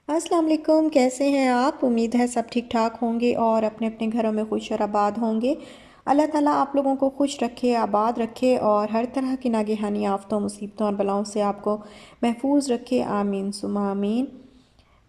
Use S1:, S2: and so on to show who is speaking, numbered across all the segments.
S1: अस्सलाम वालेकुम। कैसे हैं आप? उम्मीद है सब ठीक ठाक होंगे और अपने अपने घरों में खुश और आबाद होंगे। अल्लाह ताला आप लोगों को खुश रखे, आबाद रखे और हर तरह की नागहानी आफतों, मुसीबतों और बलाओं से आपको महफूज रखे। आमीन सुमा आमीन।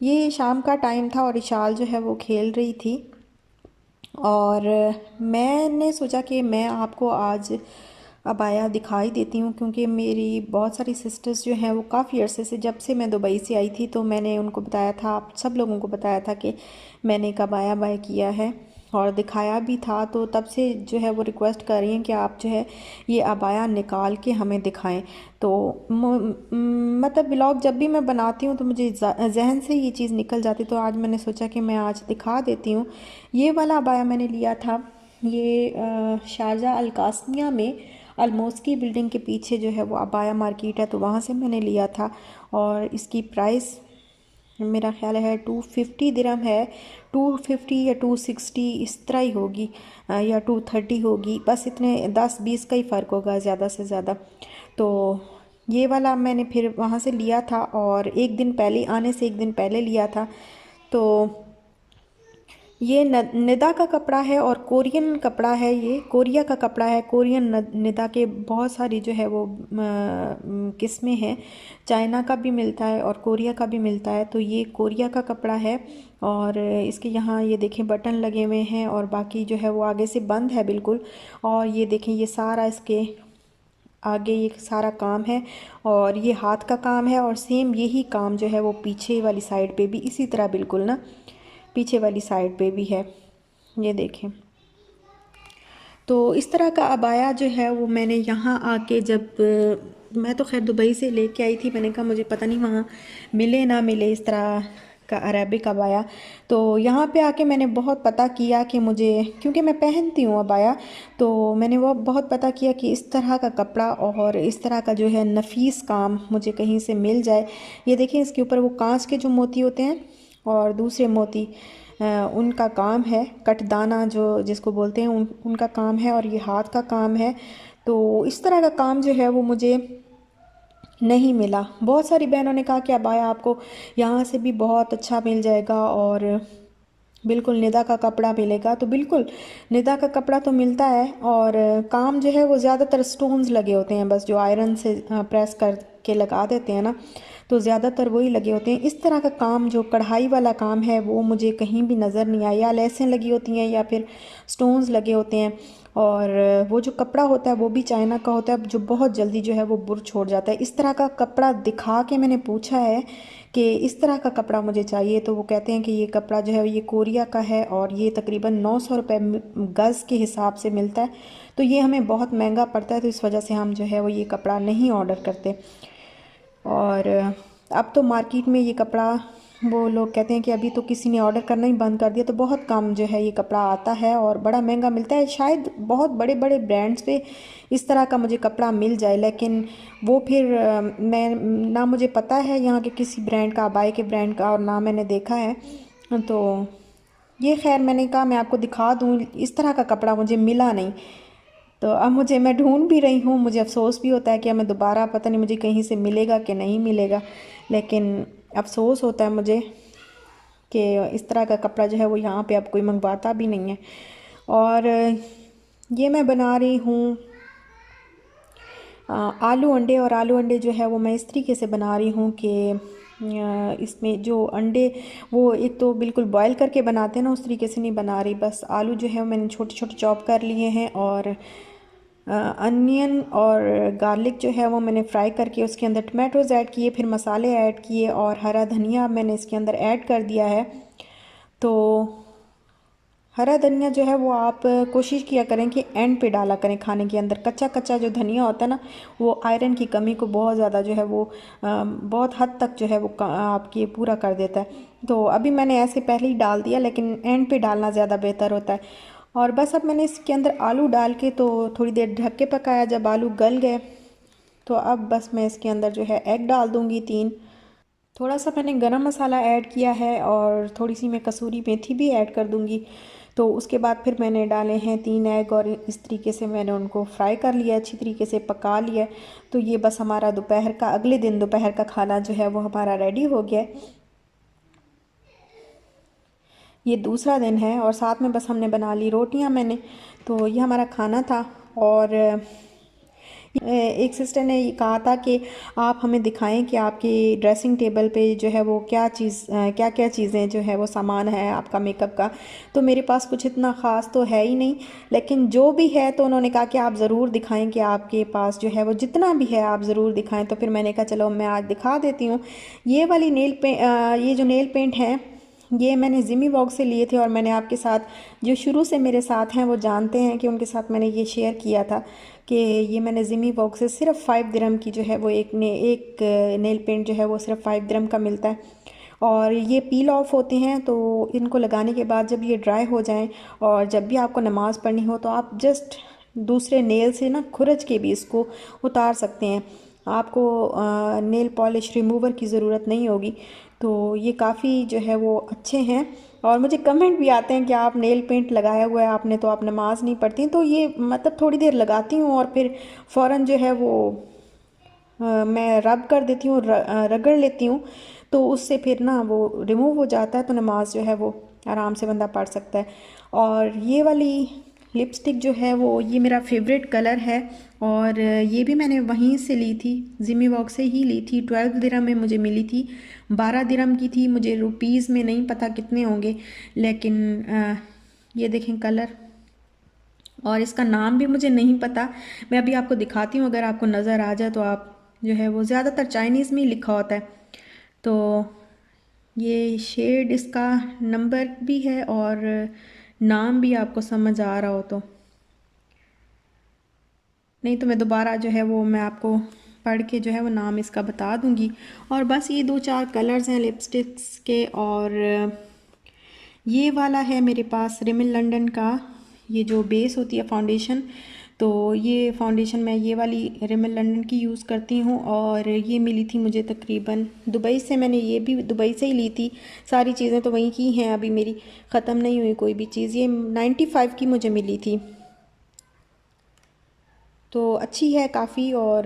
S1: ये शाम का टाइम था और इशाल जो है वो खेल रही थी और मैंने सोचा कि मैं आपको आज अबाया दिखाई देती हूँ, क्योंकि मेरी बहुत सारी सिस्टर्स जो हैं वो काफ़ी अरसे से, जब से मैं दुबई से आई थी तो मैंने उनको बताया था, आप सब लोगों को बताया था कि मैंने एक अबाया बाय किया है और दिखाया भी था। तो तब से जो है वो रिक्वेस्ट कर रही हैं कि आप जो है ये अबाया निकाल के हमें दिखाएं। तो मतलब व्लॉग जब भी मैं बनाती हूँ तो मुझे जहन से ये चीज़ निकल जाती, तो आज मैंने सोचा कि मैं आज दिखा देती हूँ। ये वाला अबाया मैंने लिया था, ये शारजा अल कासमिया में अलमोस की बिल्डिंग के पीछे जो है वो अबाया मार्केट है, तो वहाँ से मैंने लिया था और इसकी प्राइस मेरा ख्याल है 250 दिरहम है। 250 या 260 इस तरह ही होगी, या 230 होगी, बस इतने 10-20 का ही फ़र्क होगा ज़्यादा से ज़्यादा। तो ये वाला मैंने फिर वहाँ से लिया था और एक दिन पहले, आने से एक दिन पहले लिया था। तो ये निदा का कपड़ा है और कोरियन कपड़ा है, ये कोरिया का कपड़ा है। कोरियन निदा के बहुत सारी जो है वो किस्में हैं, चाइना का भी मिलता है और कोरिया का भी मिलता है। तो ये कोरिया का कपड़ा है और इसके यहाँ ये देखें बटन लगे हुए हैं और बाकी जो है वो आगे से बंद है बिल्कुल। और ये देखें ये सारा इसके आगे ये सारा काम है और ये हाथ का काम है और सेम यही काम जो है वो पीछे वाली साइड पे भी इसी तरह बिल्कुल ना, पीछे वाली साइड पे भी है, ये देखें। तो इस तरह का अबाया जो है वो मैंने यहाँ आके, जब मैं तो खैर दुबई से लेके आई थी, मैंने कहा मुझे पता नहीं वहाँ मिले ना मिले इस तरह का अरेबिक अबाया। तो यहाँ पे आके मैंने बहुत पता किया कि मुझे, क्योंकि मैं पहनती हूँ अबाया, तो मैंने वो बहुत पता किया कि इस तरह का कपड़ा और इस तरह का जो है नफीस काम मुझे कहीं से मिल जाए। ये देखें इसके ऊपर वो कांच के जो मोती होते हैं और दूसरे मोती उनका काम है, कटदाना जो जिसको बोलते हैं उनका काम है और ये हाथ का काम है। तो इस तरह का काम जो है वो मुझे नहीं मिला। बहुत सारी बहनों ने कहा कि अबाया आपको यहाँ से भी बहुत अच्छा मिल जाएगा और बिल्कुल निदा का कपड़ा मिलेगा। तो बिल्कुल निदा का कपड़ा तो मिलता है और काम जो है वो ज़्यादातर स्टोन्स लगे होते हैं, बस जो आयरन से प्रेस करके लगा देते हैं ना, तो ज़्यादातर वही लगे होते हैं। इस तरह का काम जो कढ़ाई वाला काम है वो मुझे कहीं भी नज़र नहीं आया, या लेसें लगी होती हैं या फिर स्टोन्स लगे होते हैं। और वो जो कपड़ा होता है वो भी चाइना का होता है, जो बहुत जल्दी जो है वो बुर छोड़ जाता है। इस तरह का कपड़ा दिखा के मैंने पूछा है कि इस तरह का कपड़ा मुझे चाहिए, तो वो कहते हैं कि ये कपड़ा जो है ये कोरिया का है और ये तकरीबन 900 रुपये गज़ के हिसाब से मिलता है। तो ये हमें बहुत महंगा पड़ता है, तो इस वजह से हम जो है वो ये कपड़ा नहीं ऑर्डर करते। और अब तो मार्केट में ये कपड़ा, वो लोग कहते हैं कि अभी तो किसी ने ऑर्डर करना ही बंद कर दिया, तो बहुत कम जो है ये कपड़ा आता है और बड़ा महंगा मिलता है। शायद बहुत बड़े बड़े ब्रांड्स पे इस तरह का मुझे कपड़ा मिल जाए, लेकिन वो फिर मैं ना, मुझे पता है यहाँ के किसी ब्रांड का, अबाई के ब्रांड का, और ना मैंने देखा है। तो ये खैर मैंने कहा मैं आपको दिखा दूँ, इस तरह का कपड़ा मुझे मिला नहीं। तो अब मैं ढूंढ भी रही हूँ, मुझे अफ़सोस भी होता है कि हमें दोबारा पता नहीं मुझे कहीं से मिलेगा कि नहीं मिलेगा, लेकिन अफ़सोस होता है मुझे कि इस तरह का कपड़ा जो है वो यहाँ पे अब कोई मंगवाता भी नहीं है। और ये मैं बना रही हूँ आलू अंडे, और आलू अंडे जो है वो मैं इस तरीके से बना रही हूँ कि इसमें जो अंडे वो एक तो बिल्कुल बॉयल करके बनाते हैं ना, उस तरीके से नहीं बना रही। बस आलू जो है मैंने छोटे छोटे चॉप कर लिए हैं और अनियन और गार्लिक जो है वो मैंने फ्राई करके उसके अंदर टमाटोज़ ऐड किए, फिर मसाले ऐड किए और हरा धनिया मैंने इसके अंदर ऐड कर दिया है। तो हरा धनिया जो है वो आप कोशिश किया करें कि एंड पे डाला करें खाने के अंदर। कच्चा कच्चा जो धनिया होता है ना, वो आयरन की कमी को बहुत ज़्यादा जो है वो बहुत हद तक जो है वो आपकी पूरा कर देता है। तो अभी मैंने ऐसे पहले ही डाल दिया, लेकिन एंड पे डालना ज़्यादा बेहतर होता है। और बस अब मैंने इसके अंदर आलू डाल के तो थोड़ी देर ढक के पकाया। जब आलू गल गए तो अब बस मैं इसके अंदर जो है एग डाल दूँगी 3। थोड़ा सा मैंने गरम मसाला ऐड किया है और थोड़ी सी मैं कसूरी मेथी भी ऐड कर दूँगी। तो उसके बाद फिर मैंने डाले हैं 3 एग और इस तरीके से मैंने उनको फ्राई कर लिया, अच्छी तरीके से पका लिया। तो ये बस हमारा दोपहर का, अगले दिन दोपहर का खाना जो है वो हमारा रेडी हो गया है। ये दूसरा दिन है और साथ में बस हमने बना ली रोटियां मैंने। तो ये हमारा खाना था। और एक सिस्टर ने ये कहा था कि आप हमें दिखाएं कि आपकी ड्रेसिंग टेबल पे जो है वो क्या क्या चीज़ें जो है वो सामान है आपका मेकअप का। तो मेरे पास कुछ इतना ख़ास तो है ही नहीं, लेकिन जो भी है तो उन्होंने कहा कि आप ज़रूर दिखाएं कि आपके पास जो है वो जितना भी है आप ज़रूर दिखाएं। तो फिर मैंने कहा चलो मैं आज दिखा देती हूँ। ये जो नेल पेंट है ये मैंने जिमी वॉग से लिए थे, और मैंने आपके साथ जो शुरू से मेरे साथ हैं वो जानते हैं कि उनके साथ मैंने ये शेयर किया था कि ये मैंने जिमी वॉग से सिर्फ 5 दिरहम की जो है वो एक नेल पेंट जो है वो सिर्फ 5 दिरहम का मिलता है। और ये पील ऑफ होते हैं, तो इनको लगाने के बाद जब ये ड्राई हो जाएं और जब भी आपको नमाज़ पढ़नी हो तो आप जस्ट दूसरे नेल से ना खुरच के भी इसको उतार सकते हैं। आपको नेल पॉलिश रिमूवर की ज़रूरत नहीं होगी। तो ये काफ़ी जो है वो अच्छे हैं। और मुझे कमेंट भी आते हैं कि आप नेल पेंट लगाया हुआ है आपने, तो आप नमाज़ नहीं पढ़ती। तो ये मतलब थोड़ी देर लगाती हूँ और फिर फ़ौरन जो है वो मैं रब कर देती हूँ, रगड़ लेती हूँ। तो उससे फिर ना वो रिमूव हो जाता है, तो नमाज जो है वो आराम से बंदा पढ़ सकता है। और ये वाली लिपस्टिक जो है वो ये मेरा फेवरेट कलर है। और ये भी मैंने वहीं से ली थी, जिमी वॉक से ही ली थी। 12 दिरहम में मुझे मिली थी, 12 दिरहम की थी। मुझे रुपीज़ में नहीं पता कितने होंगे, लेकिन ये देखें कलर। और इसका नाम भी मुझे नहीं पता, मैं अभी आपको दिखाती हूँ, अगर आपको नज़र आ जाए तो आप जो है वो ज़्यादातर चाइनीज़ में ही लिखा होता है। तो ये शेड इसका नंबर भी है और नाम भी आपको समझ आ रहा हो तो, नहीं तो मैं दोबारा जो है वो मैं आपको पढ़ के जो है वो नाम इसका बता दूंगी। और बस ये 2-4 कलर्स हैं लिपस्टिक्स के। और ये वाला है मेरे पास रिमिल लंदन का, ये जो बेस होती है फाउंडेशन। तो ये फाउंडेशन मैं ये वाली रिमिल लंदन की यूज़ करती हूँ, और ये मिली थी मुझे तकरीबन दुबई से। मैंने ये भी दुबई से ही ली थी, सारी चीज़ें तो वहीं की हैं, अभी मेरी ख़त्म नहीं हुई कोई भी चीज़। ये 95 की मुझे मिली थी। तो अच्छी है काफ़ी, और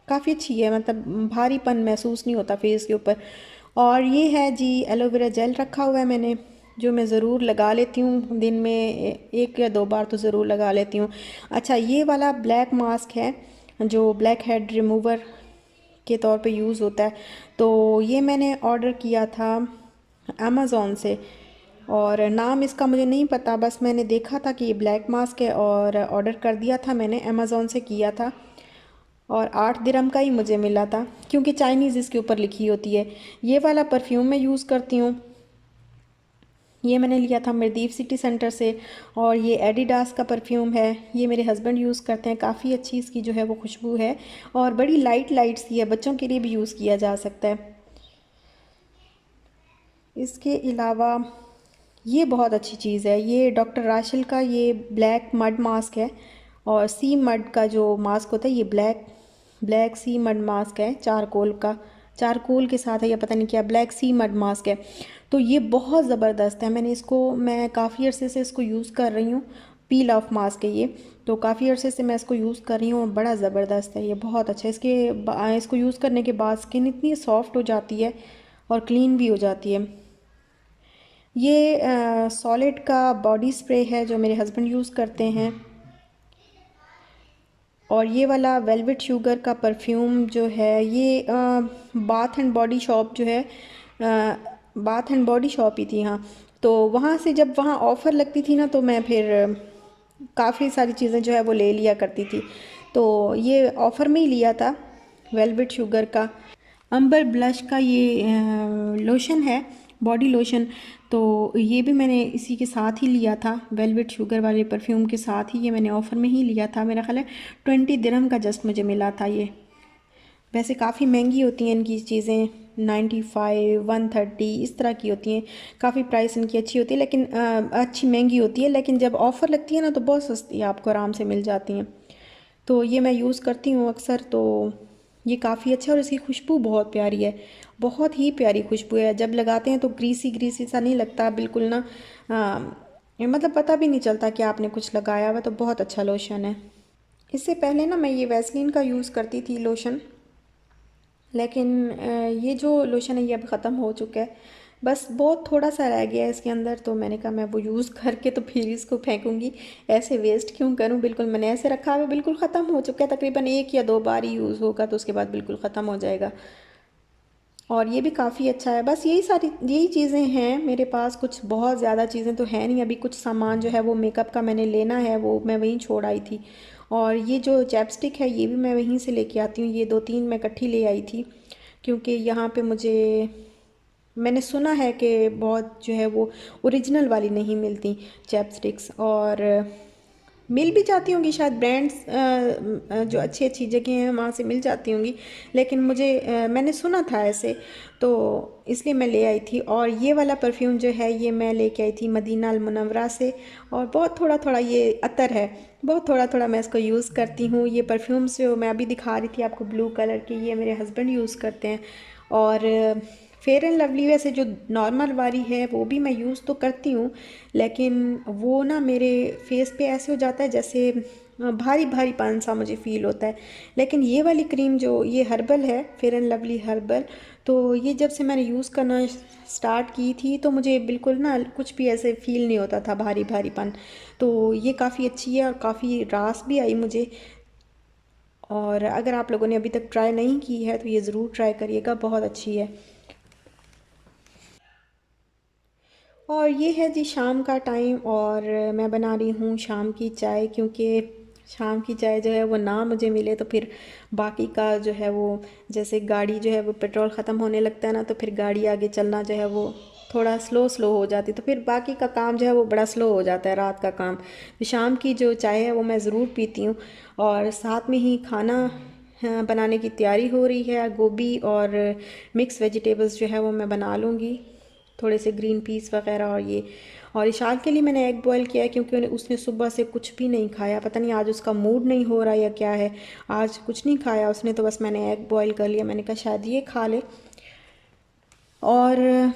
S1: काफ़ी अच्छी है, मतलब भारीपन महसूस नहीं होता फेस के ऊपर। और ये है जी एलोवेरा जेल रखा हुआ है मैंने, जो मैं ज़रूर लगा लेती हूँ दिन में 1 या 2 बार तो ज़रूर लगा लेती हूँ। अच्छा, ये वाला ब्लैक मास्क है जो ब्लैक हेड रिमूवर के तौर पे यूज़ होता है। तो ये मैंने ऑर्डर किया था अमेज़ोन से, और नाम इसका मुझे नहीं पता, बस मैंने देखा था कि ये ब्लैक मास्क है और ऑर्डर कर दिया था, मैंने अमेज़ोन से किया था। और 8 दिरहम का ही मुझे मिला था, क्योंकि चाइनीज़ इसके ऊपर लिखी होती है। ये वाला परफ्यूम मैं यूज़ करती हूँ, ये मैंने लिया था मिरदीफ सिटी सेंटर से। और ये एडिडास का परफ्यूम है, ये मेरे हस्बैंड यूज़ करते हैं, काफ़ी अच्छी इसकी जो है वो खुशबू है, और बड़ी लाइट लाइट सी है, बच्चों के लिए भी यूज़ किया जा सकता है। इसके अलावा ये बहुत अच्छी चीज़ है, ये डॉक्टर राशिल का ये ब्लैक मड मास्क है। और सी मड का जो मास्क होता है, ये ब्लैक ब्लैक सी मड मास्क है, चारकोल का, चारकोल के साथ है या पता नहीं क्या, ब्लैक सी मड मास्क है। तो ये बहुत ज़बरदस्त है, मैं काफ़ी अरसे से इसको यूज़ कर रही हूँ। पील ऑफ मास्क है ये, तो काफ़ी अरसे से मैं इसको यूज़ कर रही हूँ और बड़ा ज़बरदस्त है ये, बहुत अच्छा है। इसको यूज़ करने के बाद स्किन इतनी सॉफ्ट हो जाती है और क्लीन भी हो जाती है। ये सॉलिड का बॉडी स्प्रे है जो मेरे हस्बैंड यूज़ करते हैं। और ये वाला वेलवेट शुगर का परफ्यूम जो है ये बाथ एंड बॉडी शॉप जो है, बाथ एंड बॉडी शॉप ही थी, हाँ। तो वहाँ से जब वहाँ ऑफ़र लगती थी ना, तो मैं फिर काफ़ी सारी चीज़ें जो है वो ले लिया करती थी। तो ये ऑफ़र में ही लिया था वेलवेट शुगर का। अंबर ब्लश का ये लोशन है, बॉडी लोशन। तो ये भी मैंने इसी के साथ ही लिया था, वेलवेट शुगर वाले परफ्यूम के साथ ही ये मैंने ऑफ़र में ही लिया था। मेरा ख्याल है 20 दिरहम का जस्ट मुझे मिला था ये। वैसे काफ़ी महंगी होती हैं इनकी चीज़ें, 95, 130 इस तरह की होती हैं। काफ़ी प्राइस इनकी अच्छी होती है, लेकिन अच्छी महंगी होती है, लेकिन जब ऑफ़र लगती है ना तो बहुत सस्ती आपको आराम से मिल जाती हैं। तो ये मैं यूज़ करती हूँ अक्सर। तो ये काफ़ी अच्छा है, और इसकी खुशबू बहुत प्यारी है, बहुत ही प्यारी खुशबू है। जब लगाते हैं तो ग्रीसी ग्रीसी सा नहीं लगता बिल्कुल ना, मतलब पता भी नहीं चलता कि आपने कुछ लगाया हुआ। तो बहुत अच्छा लोशन है। इससे पहले ना मैं ये वैसलीन का यूज़ करती थी लोशन, लेकिन ये जो लोशन है ये अब ख़त्म हो चुका है। बस बहुत थोड़ा सा रह गया है इसके अंदर, तो मैंने कहा मैं वो यूज़ करके तो फिर इसको फेंकूँगी, ऐसे वेस्ट क्यों करूँ। बिल्कुल मैंने ऐसे रखा हुआ, बिल्कुल ख़त्म हो चुका है, तकरीबन 1 या 2 बार ही यूज़ होगा तो उसके बाद बिल्कुल ख़त्म हो जाएगा। और ये भी काफ़ी अच्छा है। बस यही चीज़ें हैं मेरे पास, कुछ बहुत ज़्यादा चीज़ें तो हैं नहीं। अभी कुछ सामान जो है वो मेकअप का मैंने लेना है, वो मैं वहीं छोड़ आई थी। और ये जो चैपस्टिक है ये भी मैं वहीं से लेके आती हूँ, ये 2-3 मैं इकट्ठी ले आई थी, क्योंकि यहाँ पे मुझे, मैंने सुना है कि बहुत जो है वो ओरिजिनल वाली नहीं मिलती चैपस्टिक्स, और मिल भी जाती होंगी शायद, ब्रांड्स जो अच्छी अच्छी जगह हैं वहाँ से मिल जाती होंगी, लेकिन मैंने सुना था ऐसे, तो इसलिए मैं ले आई थी। और ये वाला परफ्यूम जो है ये मैं लेके आई थी मदीना अल मुनव्वरा से, और बहुत थोड़ा थोड़ा ये अतर है, बहुत थोड़ा थोड़ा मैं इसको यूज़ करती हूँ। ये परफ्यूम्स जो मैं अभी दिखा रही थी आपको ब्लू कलर की, ये मेरे हस्बैंड यूज़ करते हैं। और फेयर एंड लवली वैसे जो नॉर्मल वाली है वो भी मैं यूज़ तो करती हूँ, लेकिन वो ना मेरे फेस पे ऐसे हो जाता है जैसे भारी भारी पान सा मुझे फ़ील होता है। लेकिन ये वाली क्रीम जो ये हर्बल है, फेयर एंड लवली हर्बल, तो ये जब से मैंने यूज़ करना स्टार्ट की थी तो मुझे बिल्कुल ना कुछ भी ऐसे फ़ील नहीं होता था भारी भारीपन। तो ये काफ़ी अच्छी है और काफ़ी रास भी आई मुझे। और अगर आप लोगों ने अभी तक ट्राई नहीं की है तो ये ज़रूर ट्राई करिएगा, बहुत अच्छी है। और ये है जी शाम का टाइम, और मैं बना रही हूँ शाम की चाय, क्योंकि शाम की चाय जो है वो ना मुझे मिले तो फिर बाकी का जो है वो, जैसे गाड़ी जो है वो पेट्रोल ख़त्म होने लगता है ना, तो फिर गाड़ी आगे चलना जो है वो थोड़ा स्लो स्लो हो जाती, तो फिर बाकी का काम जो है वो बड़ा स्लो हो जाता है, रात का काम। तो शाम की जो चाय है वो मैं ज़रूर पीती हूँ। और साथ में ही खाना बनाने की तैयारी हो रही है, गोभी और मिक्स वेजिटेबल्स जो है वो मैं बना लूँगी, थोड़े से ग्रीन पीस वगैरह। और ये, और इशाल के लिए मैंने एग बॉईल किया है, क्योंकि उसने सुबह से कुछ भी नहीं खाया, पता नहीं आज उसका मूड नहीं हो रहा या क्या है, आज कुछ नहीं खाया उसने, तो बस मैंने एग बॉईल कर लिया, मैंने कहा शायद ये खा ले। और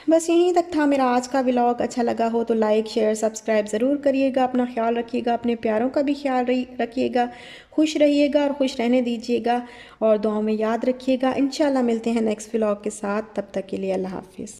S1: बस यहीं तक था मेरा आज का व्लॉग। अच्छा लगा हो तो लाइक शेयर सब्सक्राइब ज़रूर करिएगा। अपना ख्याल रखिएगा, अपने प्यारों का भी ख्याल रखिएगा, खुश रहिएगा और खुश रहने दीजिएगा, और दुआओं में याद रखिएगा। इंशाल्लाह मिलते हैं नेक्स्ट व्लॉग के साथ, तब तक के लिए अल्लाह हाफिज़।